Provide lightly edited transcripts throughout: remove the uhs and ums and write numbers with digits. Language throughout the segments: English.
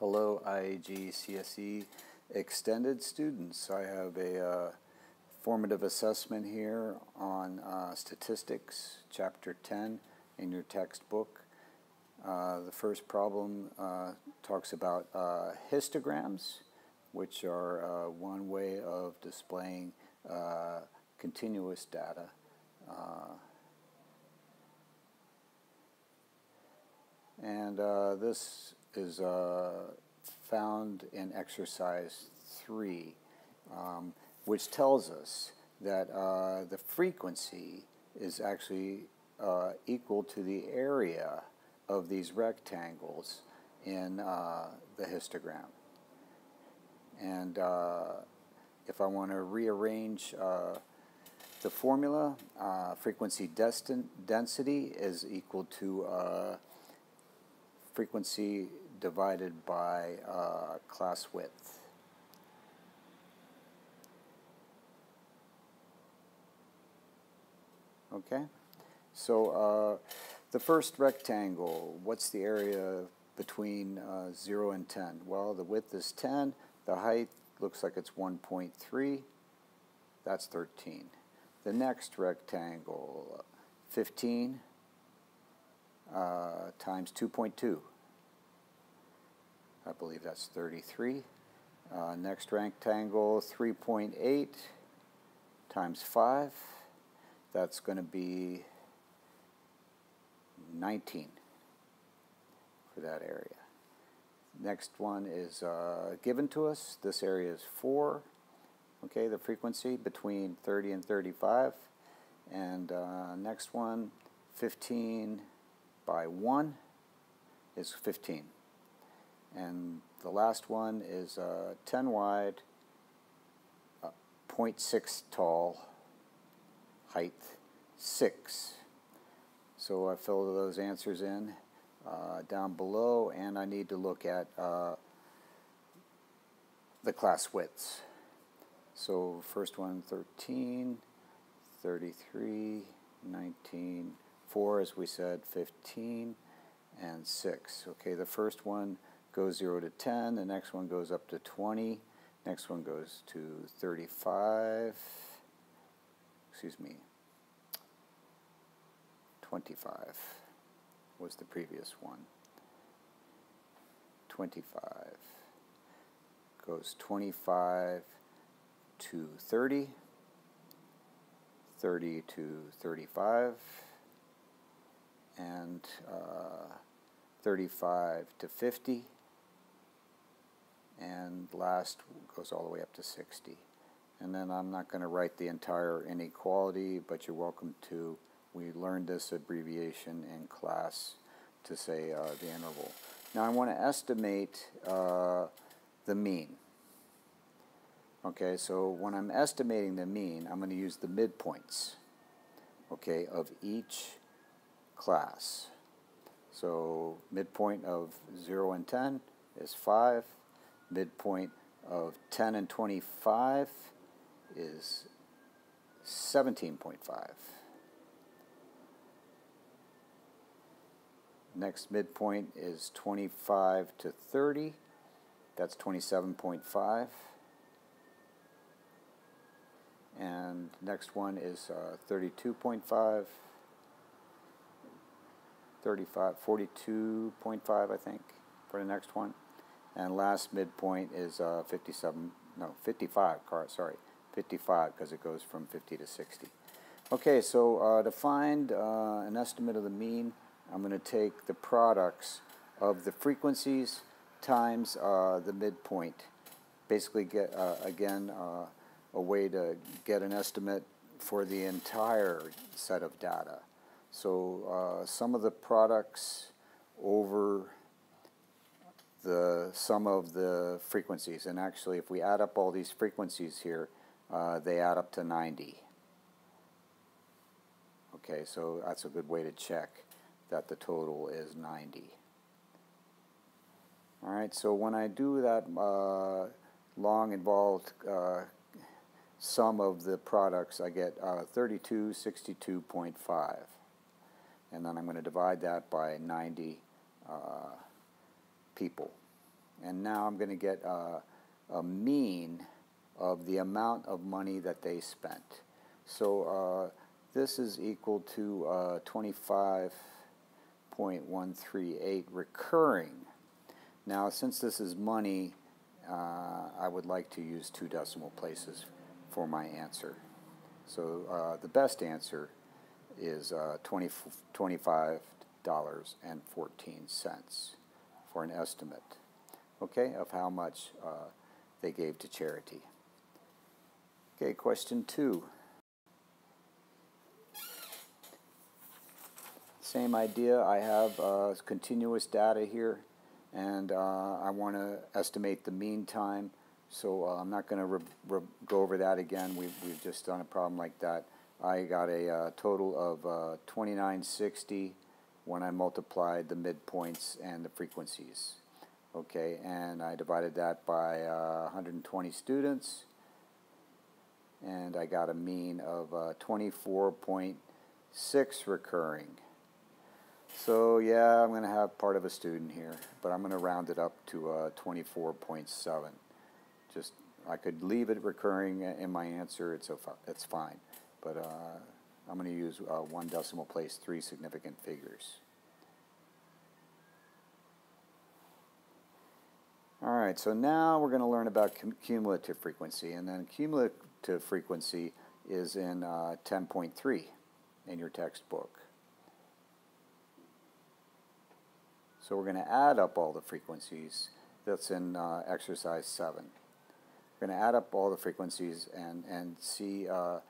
Hello IAG CSE extended students. I have a formative assessment here on statistics, chapter 10 in your textbook. The first problem talks about histograms, which are one way of displaying continuous data. This is found in exercise 3, which tells us that the frequency is actually equal to the area of these rectangles in the histogram. And if I want to rearrange the formula, frequency density is equal to frequency divided by class width. Okay, so the first rectangle, what's the area between 0 and 10? Well, the width is 10, the height looks like it's 1.3, that's 13. The next rectangle, 15 times 2.2. I believe that's 33. Next rectangle, 3.8 times 5. That's going to be 19 for that area. Next one is given to us. This area is 4. Okay, the frequency between 30 and 35. And next one, 15 by 1 is 15. And the last one is 10 wide, 0.6 tall, height 6. So I fill those answers in down below, and I need to look at the class widths. So first one, 13, 33, 19, 4, as we said, 15, and 6. Okay, the first one goes 0 to 10, the next one goes up to 20, next one goes to 35, 25 was the previous one. 25 goes 25 to 30, 30 to 35, and 35 to 50, and last goes all the way up to 60. And then I'm not going to write the entire inequality, but you're welcome to. We learned this abbreviation in class to say the interval. Now I want to estimate the mean. Okay, so when I'm estimating the mean, I'm going to use the midpoints, okay, of each class. So midpoint of 0 and 10 is 5. Midpoint of 10 and 25 is 17.5. Next midpoint is 25 to 30. That's 27.5. And next one is 32.5. 42.5, I think, for the next one. And last midpoint is 55, because it goes from 50 to 60. Okay, so to find an estimate of the mean, I'm going to take the products of the frequencies times the midpoint. Basically get, again, a way to get an estimate for the entire set of data. So sum of the products over the sum of the frequencies. And actually, if we add up all these frequencies here, they add up to 90. Okay, so that's a good way to check that the total is 90. All right, so when I do that long involved sum of the products, I get 3262.5. And then I'm going to divide that by 90 people. and now I'm going to get a mean of the amount of money that they spent. So this is equal to 25.138 recurring. Now, since this is money, I would like to use 2 decimal places for my answer. So the best answer is $25.14 for an estimate, okay, of how much they gave to charity. Okay, question 2. Same idea. I have continuous data here, and I want to estimate the mean time. So I'm not going to go over that again. We've just done a problem like that. I got a total of 2960 when I multiplied the midpoints and the frequencies. Okay, and I divided that by 120 students, and I got a mean of 24.6 recurring. So yeah, I'm going to have part of a student here, but I'm going to round it up to 24.7. Just, I could leave it recurring in my answer, it's fine. But I'm going to use 1 decimal place, 3 significant figures. All right, so now we're going to learn about cumulative frequency, and then cumulative frequency is in 10.3 in your textbook. So we're going to add up all the frequencies. That's in exercise 7. We're going to add up all the frequencies and see how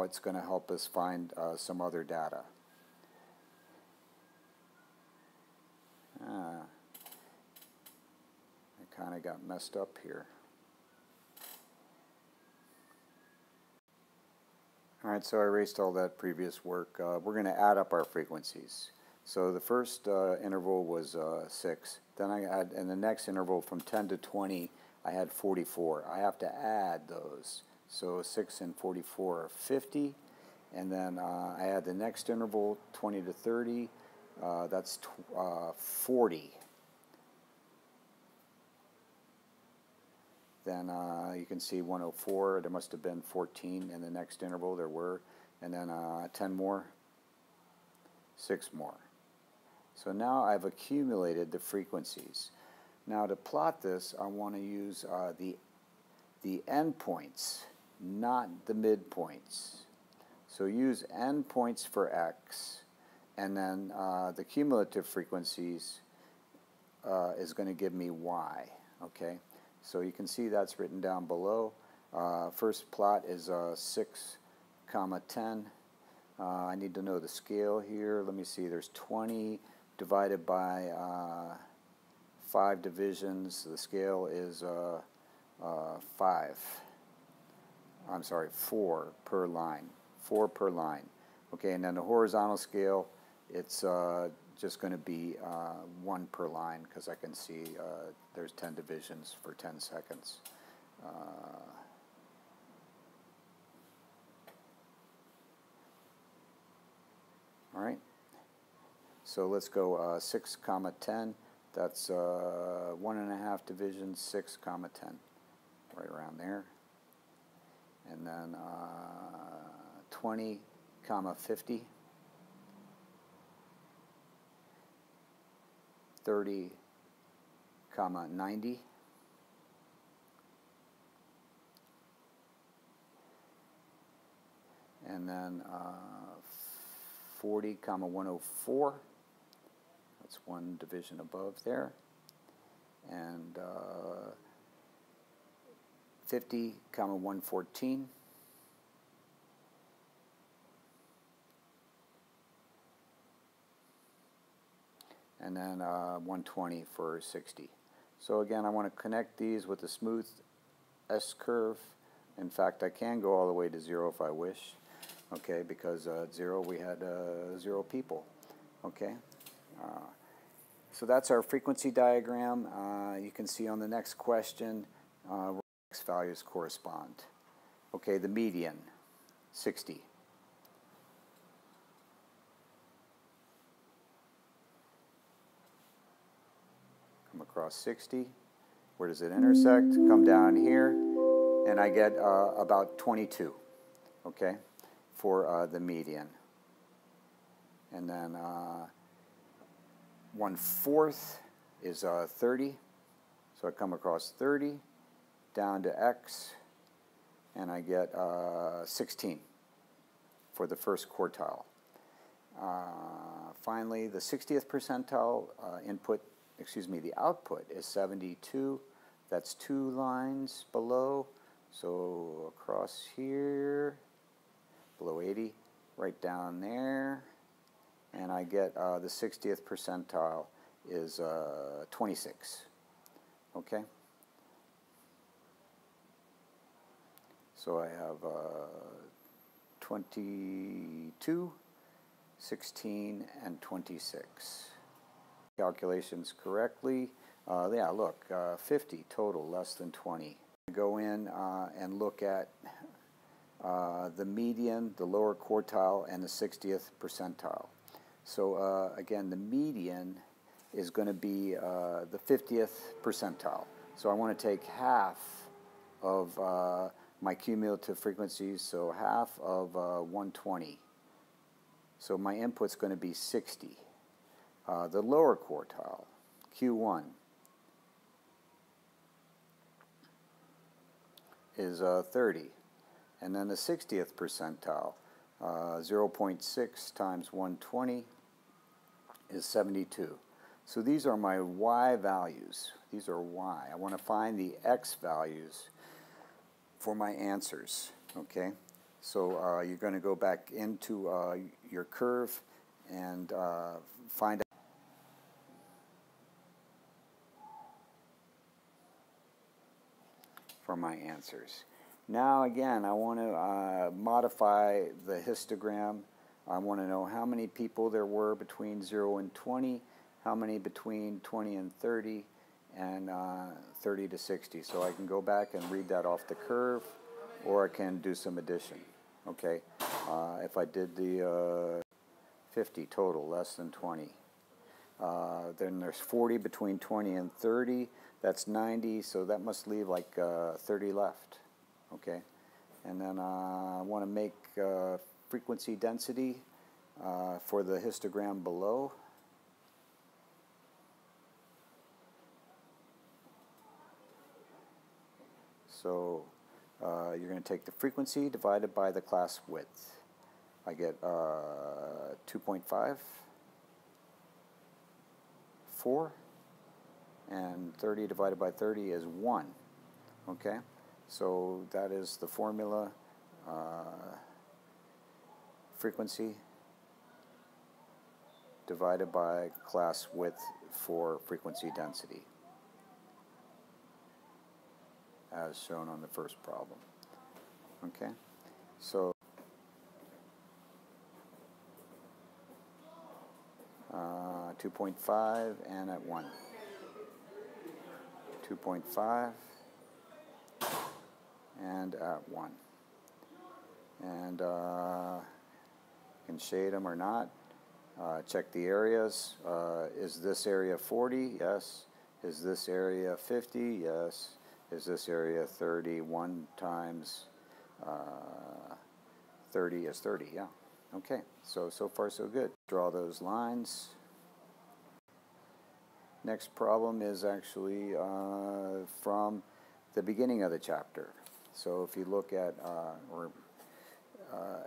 it's going to help us find some other data. I kind of got messed up here. All right, so I erased all that previous work. We're going to add up our frequencies. So the first interval was 6. Then I had, in the next interval from 10 to 20, I had 44. I have to add those. So 6 and 44 are 50. And then I had the next interval, 20 to 30. That's 40. Then you can see 104. There must have been 14 in the next interval. There were. And then 10 more, 6 more. So now I've accumulated the frequencies. Now to plot this, I want to use the endpoints, not the midpoints. So use endpoints for x, and then the cumulative frequencies is going to give me y. Okay, so you can see that's written down below. First plot is 6, 10. I need to know the scale here. Let me see. There's 20 divided by 5 divisions. The scale is 4 per line. 4 per line. Okay, and then the horizontal scale, it's just going to be 1 per line, because I can see there's 10 divisions for 10 seconds. All right. So let's go 6, 10. That's 1.5 divisions, 6, 10, right around there. And then 20, 50. 30, 90. And then 40, 104. That's 1 division above there. And 50, 114. And then 120 for 60. So again, I want to connect these with a smooth S-curve. In fact, I can go all the way to 0 if I wish. Okay, because at 0 we had 0 people. Okay. So that's our frequency diagram. You can see on the next question where x values correspond. Okay, the median, 60. come across 60. Where does it intersect? Come down here, and I get about 22, okay, for the median. And then 1/4 is 30, so I come across 30, down to X, and I get 16 for the first quartile. Finally, the 60th percentile the output is 72. That's 2 lines below. So across here, below 80, right down there, and I get the 60th percentile is 26. Okay? So I have 22, 16, and 26. Calculations correctly. Yeah, look, 50 total, less than 20. Go in and look at the median, the lower quartile, and the 60th percentile. So again, the median is going to be the 50th percentile. So I want to take half of my cumulative frequencies, so half of 120. So my input's going to be 60. The lower quartile, Q1, is 30. And then the 60th percentile, 0.6 times 120 is 72. So these are my Y values. These are Y. I want to find the X values for my answers, okay? So you're going to go back into your curve and find out for my answers. Now again, I want to modify the histogram. I want to know how many people there were between 0 and 20, how many between 20 and 30, and 30 to 60. So I can go back and read that off the curve, or I can do some addition. Okay, if I did the 50 total, less than 20. Then there's 40 between 20 and 30. That's 90, so that must leave like 30 left. Okay, and then I want to make frequency density for the histogram below. So you're going to take the frequency divided by the class width. I get 2.5, 4, and 30 divided by 30 is 1. Okay, so that is the formula. Frequency divided by class width for frequency density, as shown on the first problem. Okay, so 2.5 and at 1. 2.5 and at 1. And you can shade them or not. Check the areas. Is this area 40? Yes. Is this area 50? Yes. Is this area 30? 1 times 30 is 30, yeah. Okay, so far so good. Draw those lines. Next problem is actually from the beginning of the chapter. So if you look at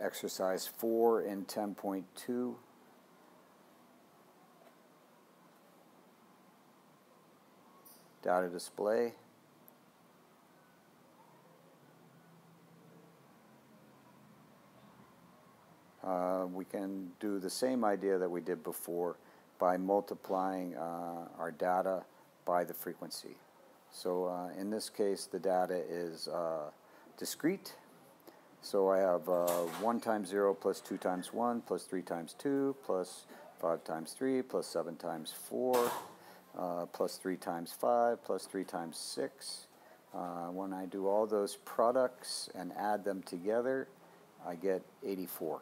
exercise 4 in 10.2, data display. We can do the same idea that we did before by multiplying our data by the frequency. So in this case, the data is discrete. So I have 1 times 0 plus 2 times 1 plus 3 times 2 plus 5 times 3 plus 7 times 4 plus 3 times 5 plus 3 times 6. When I do all those products and add them together, I get 84.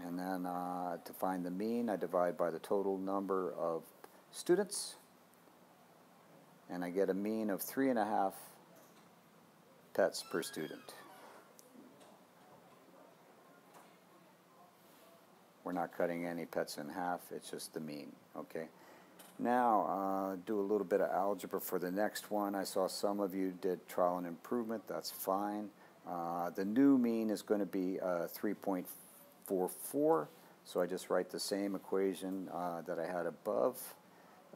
And then to find the mean, I divide by the total number of students, and I get a mean of 3.5 pets per student. We're not cutting any pets in half, it's just the mean, okay? Now, do a little bit of algebra for the next one. I saw some of you did trial and improvement, that's fine. The new mean is going to be 3.44, so I just write the same equation that I had above,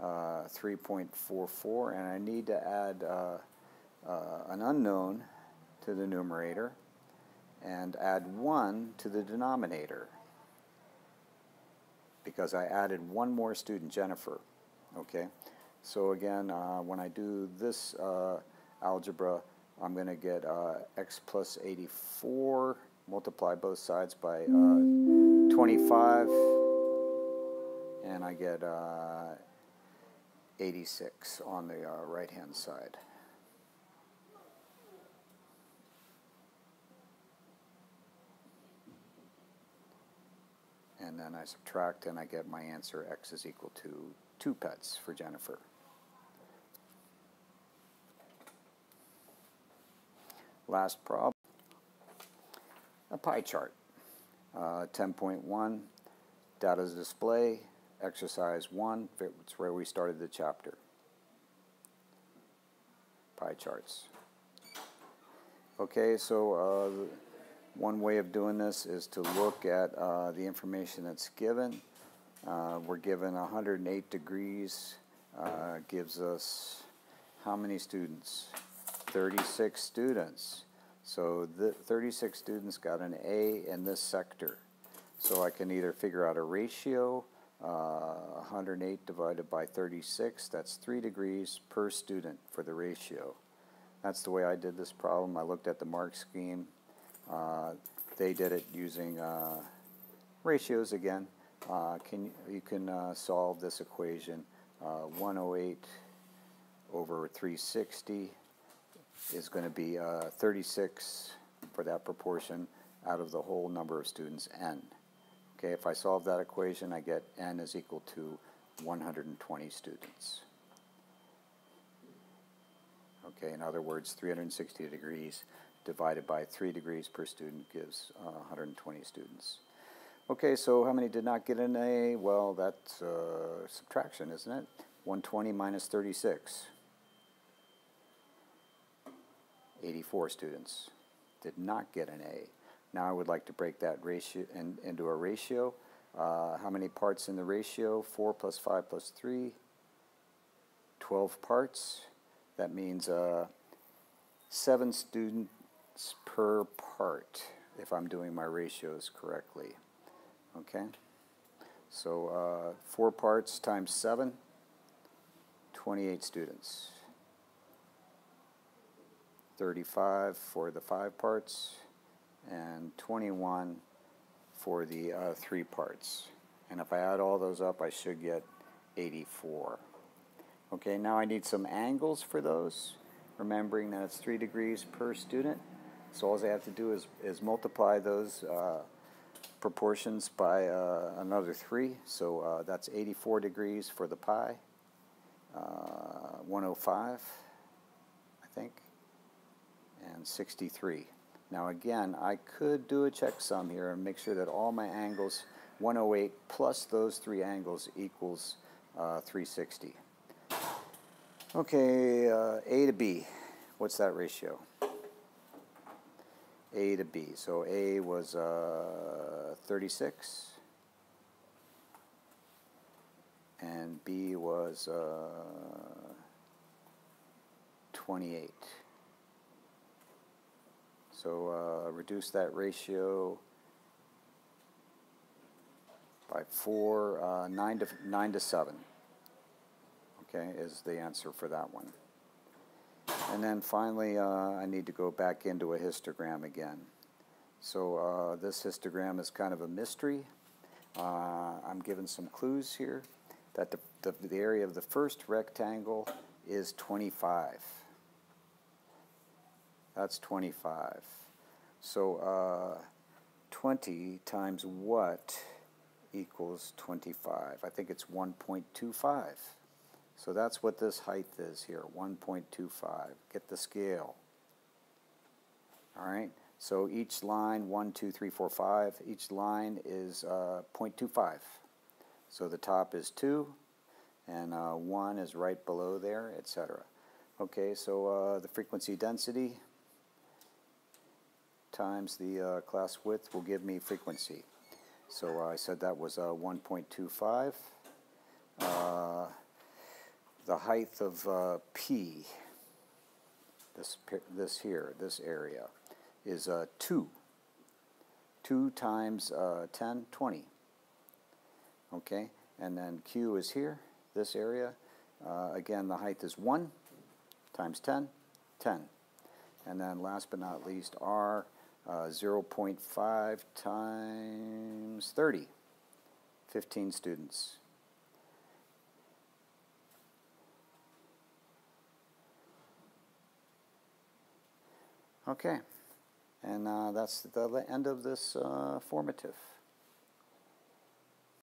3.44, and I need to add an unknown to the numerator and add 1 to the denominator, because I added one more student, Jennifer. Okay, so again, when I do this algebra, I'm going to get x plus 84, multiply both sides by 25, and I get 86 on the right-hand side. And then I subtract and I get my answer, x is equal to 2 pets for Jennifer. Last problem, a pie chart. 10.1, data display, exercise 1, it's where we started the chapter. Pie charts. Okay, so one way of doing this is to look at the information that's given. We're given 108 degrees, gives us how many students? 36 students. So the 36 students got an A in this sector. So I can either figure out a ratio, 108 divided by 36, that's 3 degrees per student for the ratio. That's the way I did this problem. I looked at the mark scheme. They did it using ratios again. You can solve this equation. 108 over 360 is going to be 36 for that proportion out of the whole number of students, n. Okay, if I solve that equation, I get n is equal to 120 students. Okay, in other words, 360 degrees divided by 3 degrees per student gives 120 students. Okay, so how many did not get an A? Well, that's subtraction, isn't it? 120 minus 36. 84 students did not get an A. Now I would like to break that ratio into a ratio. How many parts in the ratio? 4 plus 5 plus 3, 12 parts. That means 7 students per part, if I'm doing my ratios correctly. Okay, so 4 parts times 7, 28 students. 35 for the 5 parts, and 21 for the 3 parts. And if I add all those up, I should get 84. Okay, now I need some angles for those, remembering that it's 3 degrees per student. So all I have to do is multiply those proportions by another 3. So that's 84 degrees for the pi, 105, I think, and 63. Now again, I could do a checksum here and make sure that all my angles, 108 plus those 3 angles equals 360. Okay, A to B, what's that ratio? A to B, so A was 36, and B was 28. So reduce that ratio by 4, 9 to 7. Okay, is the answer for that one. And then finally, I need to go back into a histogram again. So this histogram is kind of a mystery. I'm given some clues here that the area of the first rectangle is 25. That's 25. So 20 times what equals 25? I think it's 1.25. So that's what this height is here, 1.25. Get the scale. All right, so each line, 1, 2, 3, 4, 5, each line is 0.25. So the top is 2, and 1 is right below there, etc. Okay, so the frequency density times the class width will give me frequency. So I said that was 1.25. The height of P, this area, is 2. 2 times 10, 20. Okay, and then Q is here, this area. Again, the height is 1 times 10, 10. And then last but not least, R, 0.5 times 30, 15 students. Okay, and that's the end of this formative.